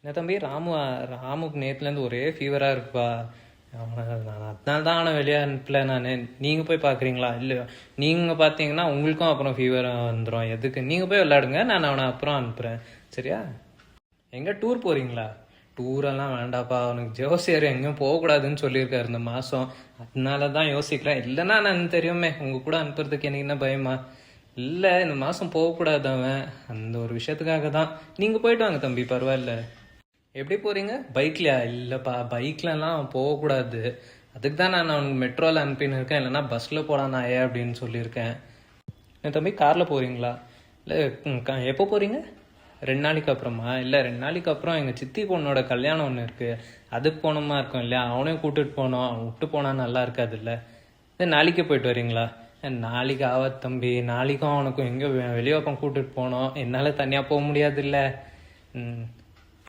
என்ன தம்பி ராமுக்கு நேற்றுலேருந்து ஒரே ஃபீவராக இருக்குப்பா. நான் அதனால தான் அவனை வெளியே அனுப்பல. நீங்கள் போய் பார்க்குறீங்களா? இல்லை, நீங்கள் பார்த்தீங்கன்னா உங்களுக்கும் அப்புறம் ஃபீவர் வந்துடும். எதுக்கு? நீங்கள் போய் விளையாடுங்க, நான் அவனை அப்புறம் அனுப்புகிறேன். சரியா? எங்கே டூர் போகிறீங்களா? டூரெல்லாம் வேண்டாப்பா. அவனுக்கு ஜோசியர் எங்கேயும் போகக்கூடாதுன்னு சொல்லியிருக்காரு இந்த மாதம். அதனால தான் யோசிக்கிறேன். இல்லைன்னா நான் தெரியுமே, உங்கள் கூட அனுப்புறதுக்கு எனக்கு என்ன பயமா? இல்லை, இந்த மாதம் போகக்கூடாது அவன். அந்த ஒரு விஷயத்துக்காக தான். நீங்கள் போயிட்டு வாங்க தம்பி, பரவாயில்ல. எப்படி போகிறீங்க? பைக்லையா? இல்லைப்பா, பைக்லலாம் போகக்கூடாது. அதுக்கு தான் நான் அவனுக்கு மெட்ரோவில் அனுப்பின்னு இருக்கேன். இல்லைன்னா பஸ்ஸில் போகலாம் நான் அப்படின்னு சொல்லியிருக்கேன். என் தம்பி காரில் போகிறீங்களா? இல்லை, எப்போ போகிறீங்க? 2 நாளைக்கு அப்புறமா? இல்லை, 2 நாளைக்கு அப்புறம் எங்கள் சித்தி பொண்ணோட கல்யாணம் ஒன்று இருக்குது, அதுக்கு போகணுமா இருக்கும் இல்லையா? அவனையும் கூப்பிட்டுட்டு போனோம். அவன் விட்டு போனால் நல்லா இருக்காது இல்லை? நாளைக்கே போயிட்டு வரீங்களா? நாளைக்கு ஆகாது தம்பி. நாளைக்கும் அவனுக்கும் எங்கேயோ வெளியே பக்கம் கூப்பிட்டுட்டு போனோம். என்னால் தனியாக போக முடியாது இல்லை.